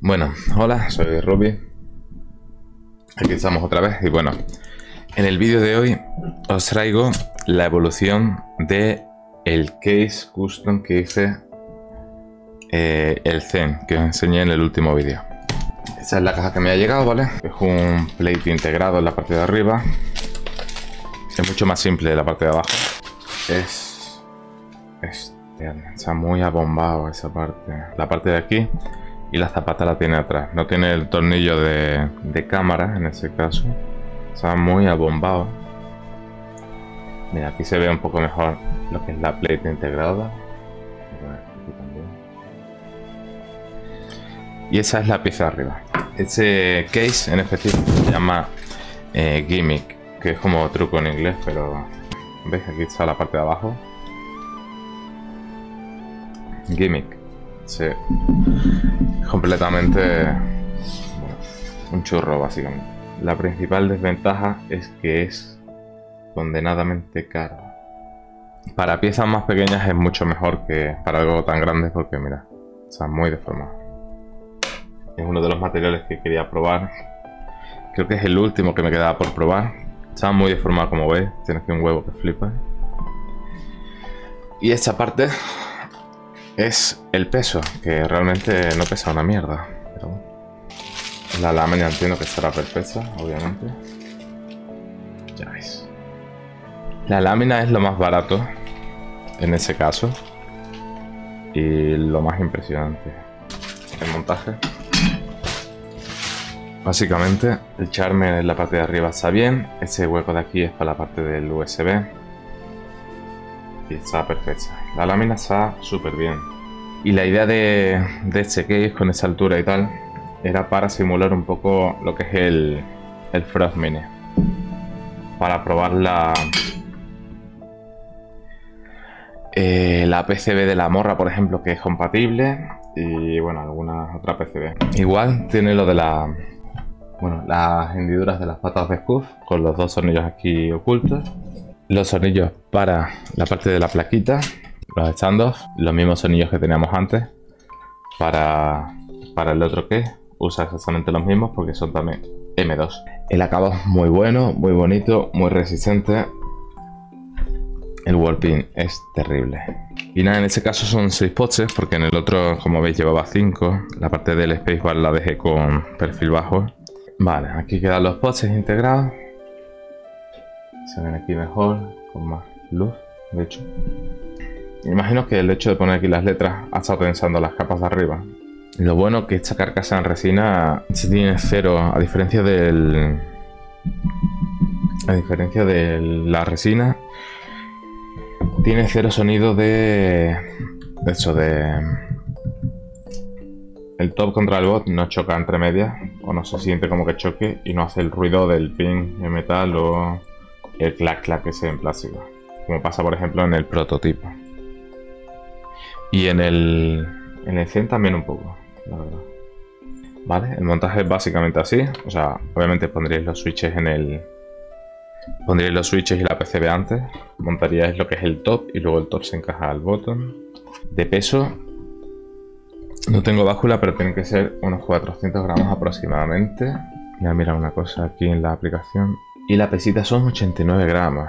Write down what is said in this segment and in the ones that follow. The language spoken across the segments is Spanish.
Bueno, hola, soy Ruby. Aquí estamos otra vez y bueno, en el vídeo de hoy os traigo la evolución de el case custom que hice, el Zen, que os enseñé en el último vídeo. Esta es la caja que me ha llegado, ¿vale? Es un plate integrado en la parte de arriba. Es mucho más simple la parte de abajo. Está muy abombado esa parte. La parte de aquí. Y la zapata la tiene atrás. No tiene el tornillo de cámara en ese caso. Está muy abombado. Mira, aquí se ve un poco mejor lo que es la plate integrada. Y esa es la pieza de arriba. Este case en específico se llama gimmick, que es como truco en inglés, pero veis, aquí está la parte de abajo. Gimmick. Sí. Completamente, bueno, un churro básicamente. La principal desventaja es que es condenadamente caro. Para piezas más pequeñas es mucho mejor que para algo tan grande, porque mira, está muy deformado. Es uno de los materiales que quería probar. Creo que es el último que me quedaba por probar. Está muy deformado, como veis. Tiene aquí un huevo que flipa. Y esta parte es el peso, que realmente no pesa una mierda. Pero bueno. La lámina entiendo que estará perfecta, obviamente. Ya veis. La lámina es lo más barato en ese caso. Y lo más impresionante. El montaje. Básicamente, el charme en la parte de arriba está bien. Ese hueco de aquí es para la parte del USB. Y está perfecta. La lámina está súper bien. Y la idea de este case con esa altura y tal era para simular un poco lo que es el Frost Mini. Para probar la PCB de la morra, por ejemplo, que es compatible. Y bueno, alguna otra PCB. Igual tiene lo de las hendiduras de las patas de Scuf, con los dos tornillos aquí ocultos. Los tornillos para la parte de la plaquita, los standoffs, los mismos tornillos que teníamos antes. Para el otro que usa exactamente los mismos, porque son también M2. El acabado es muy bueno, muy bonito, muy resistente. El wallpin es terrible. Y nada, en este caso son 6 poches, porque en el otro, como veis, llevaba 5. La parte del spacebar la dejé con perfil bajo. Vale, aquí quedan los poches integrados. Se ven aquí mejor, con más luz, de hecho. Me imagino que el hecho de poner aquí las letras ha estado tensando las capas de arriba. Lo bueno es que esta carcasa en resina sí tiene cero, a diferencia de la resina, tiene cero sonido el top contra el bot no choca entre medias, o no se siente como que choque, y no hace el ruido del pin de metal o el clac clac ese en plástico, como pasa por ejemplo en el prototipo. Y en el Zen también un poco, la verdad. Vale, el montaje es básicamente así. O sea, obviamente pondríais los switches y la PCB antes. Montaríais lo que es el top y luego el top se encaja al bottom. De peso, no tengo báscula, pero tienen que ser unos 400 gramos aproximadamente. Voy a mirar una cosa aquí en la aplicación. Y la pesita son 89 gramos.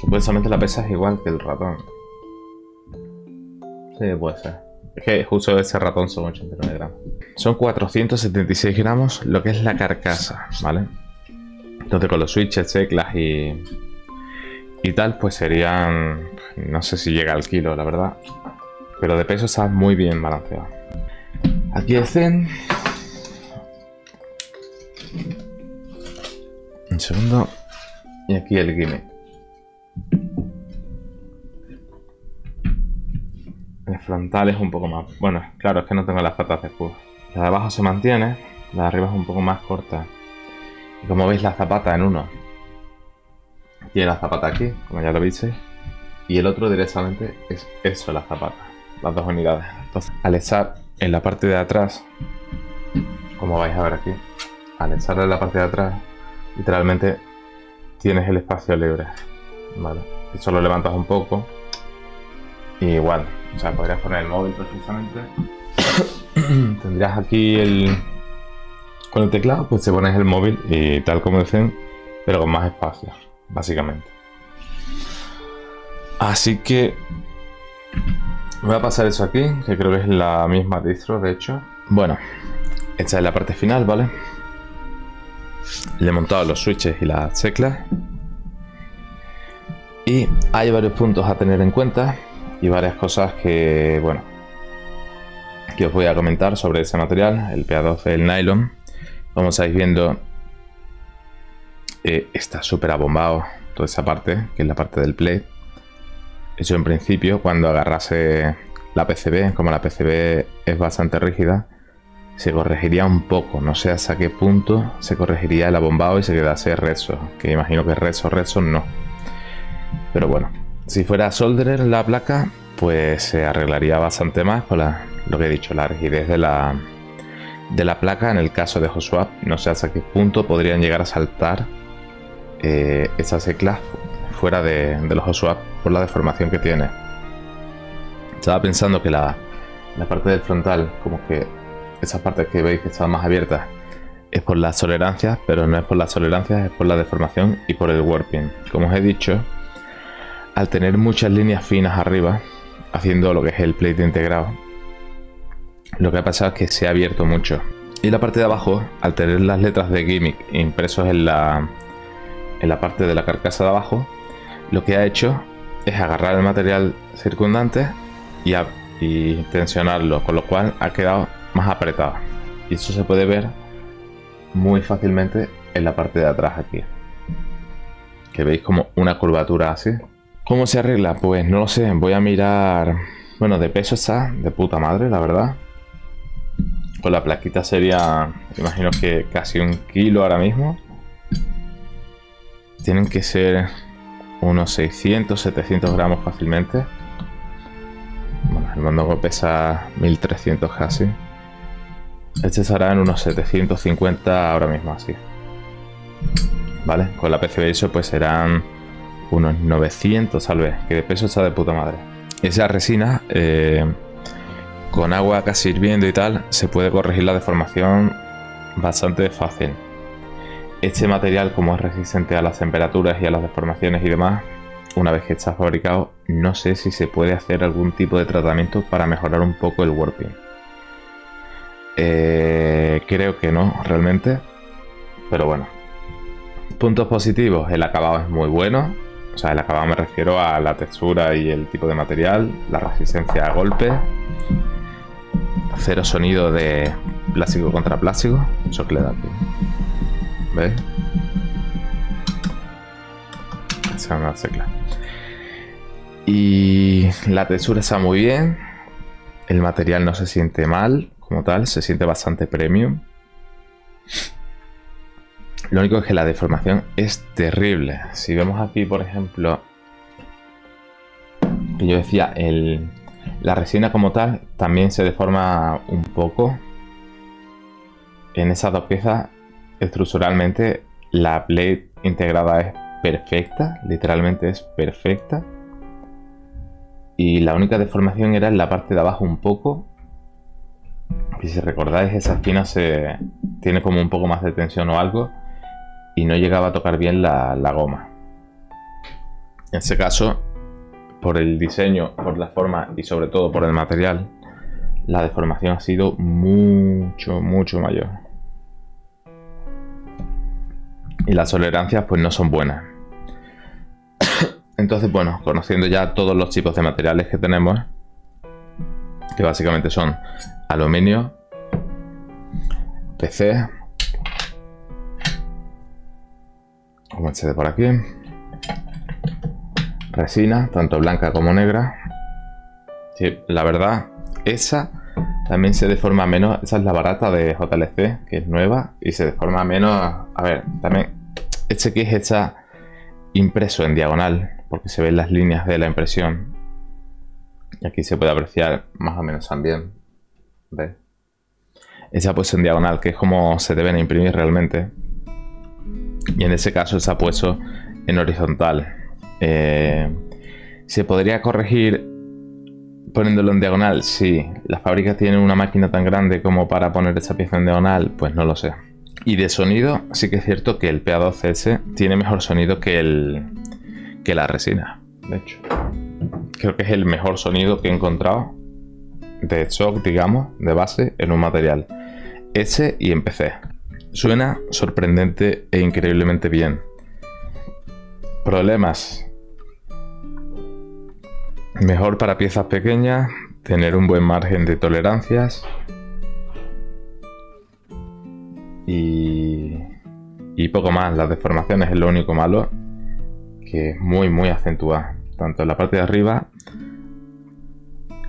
Supuestamente la pesa es igual que el ratón. Sí, puede ser. Es que justo ese ratón son 89 gramos. Son 476 gramos lo que es la carcasa, ¿vale? Entonces con los switches, teclas y tal, pues serían... No sé si llega al kilo, la verdad. Pero de peso está muy bien balanceado. Aquí el Zen. Un segundo. Y aquí el gimmick. El frontal es un poco más... Bueno, claro, es que no tengo las patas de Scuf. La de abajo se mantiene, la de arriba es un poco más corta. Y como veis, la zapata en uno tiene la zapata aquí, como ya lo visteis. Y el otro directamente es eso, la zapata. Las dos unidades. Entonces, al estar en la parte de atrás, como vais a ver aquí, al estar en la parte de atrás, literalmente tienes el espacio libre. Vale. Y solo levantas un poco. Y igual, o sea, podrías poner el móvil precisamente tendrías aquí con el teclado, pues te pones el móvil y tal como dicen, pero con más espacio, básicamente. Así que voy a pasar eso aquí, que creo que es la misma distro, de hecho. Bueno, esta es la parte final, ¿vale? Le he montado los switches y las teclas. Y hay varios puntos a tener en cuenta y varias cosas que, bueno, que os voy a comentar sobre ese material. El PA12, el nylon, como estáis viendo, está súper abombado toda esa parte, que es la parte del plate. Eso en principio, cuando agarrase la PCB, como la PCB es bastante rígida, se corregiría un poco. No sé hasta qué punto se corregiría el abombado y se quedase rezo, que imagino que rezo no. Pero bueno, si fuera solderer la placa, pues se arreglaría bastante más con lo que he dicho, la rigidez de la placa. En el caso de hot swap, no sé hasta qué punto podrían llegar a saltar esas teclas fuera de los hot swap por la deformación que tiene. Estaba pensando que la parte del frontal, como que esas partes que veis que están más abiertas, es por las tolerancias, pero no es por las tolerancias, es por la deformación y por el warping. Como os he dicho, al tener muchas líneas finas arriba, haciendo lo que es el plate integrado, lo que ha pasado es que se ha abierto mucho. Y la parte de abajo, al tener las letras de Gimmick impresos en la parte de la carcasa de abajo, lo que ha hecho es agarrar el material circundante y tensionarlo, con lo cual ha quedado más apretado. Y eso se puede ver muy fácilmente en la parte de atrás aquí, que veis como una curvatura así. ¿Cómo se arregla? Pues no lo sé, voy a mirar. Bueno, de peso está de puta madre, la verdad. Con la plaquita sería, imagino que casi 1 kilo ahora mismo. Tienen que ser unos 600, 700 gramos fácilmente. Bueno, el mondongo pesa 1300 casi. Este estará en unos 750 ahora mismo así. Vale, con la PCB ISO pues serán unos 900 tal vez, que de peso está de puta madre. Esa resina, con agua casi hirviendo y tal, se puede corregir la deformación bastante fácil. Este material, como es resistente a las temperaturas y a las deformaciones y demás, una vez que está fabricado, no sé si se puede hacer algún tipo de tratamiento para mejorar un poco el warping. Creo que no, realmente. Pero bueno. Puntos positivos, el acabado es muy bueno. O sea, el acabado me refiero a la textura y el tipo de material, la resistencia a golpes, cero sonido de plástico contra plástico, eso que le da aquí. ¿Veis? Esa es una tecla. Y la textura está muy bien, el material no se siente mal como tal, se siente bastante premium. Lo único es que la deformación es terrible. Si vemos aquí, por ejemplo, que yo decía, la resina como tal también se deforma un poco. En esas dos piezas, estructuralmente, la plate integrada es perfecta, literalmente es perfecta. Y la única deformación era en la parte de abajo un poco. Y si recordáis, esa esquina tiene como un poco más de tensión o algo. Y no llegaba a tocar bien la goma. En ese caso, por el diseño, por la forma y sobre todo por el material, la deformación ha sido mucho mayor. Y las tolerancias pues no son buenas. Entonces, bueno, conociendo ya todos los tipos de materiales que tenemos, que básicamente son aluminio, PC, como este de por aquí, resina, tanto blanca como negra. Sí, la verdad, esa también se deforma menos. Esa es la barata de JLC, que es nueva, y se deforma menos. A ver, también este que es hecha impreso en diagonal, porque se ven las líneas de la impresión. Y aquí se puede apreciar más o menos también. ¿Ves? Esa puesta en diagonal, que es como se deben imprimir realmente. Y en ese caso está puesto en horizontal. Se podría corregir Poniéndolo en diagonal, sí. ¿La fábrica tiene una máquina tan grande como para poner esa pieza en diagonal? Pues no lo sé. Y de sonido, sí que es cierto que el PA12S tiene mejor sonido que la resina. De hecho, creo que es el mejor sonido que he encontrado de stock, digamos, de base en un material. Ese y en PC. Suena sorprendente e increíblemente bien. Problemas. Mejor para piezas pequeñas, tener un buen margen de tolerancias y poco más. Las deformaciones es lo único malo, que es muy acentuada, tanto en la parte de arriba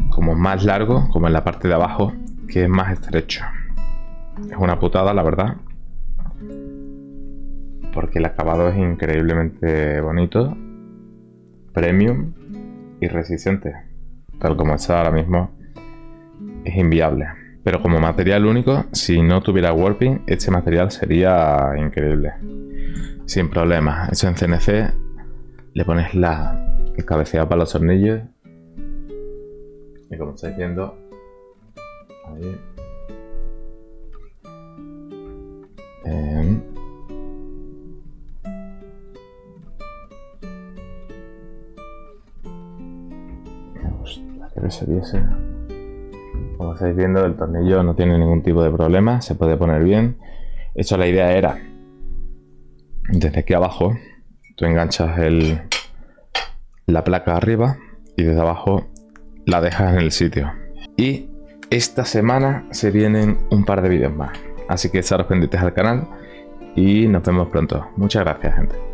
como más largo, como en la parte de abajo, que es más estrecho. Es una putada, la verdad, porque el acabado es increíblemente bonito, premium y resistente. Tal como está ahora mismo, es inviable. Pero como material único, si no tuviera warping, este material sería increíble, sin problemas. Eso en CNC le pones el cabeceado para los tornillos y como estáis viendo ahí, me gustaría que se viese. Como estáis viendo, el tornillo no tiene ningún tipo de problema, se puede poner bien. De hecho, la idea era, desde aquí abajo, tú enganchas la placa arriba y desde abajo la dejas en el sitio. Y esta semana se vienen un par de vídeos más, así que estaros pendientes al canal y nos vemos pronto. Muchas gracias, gente.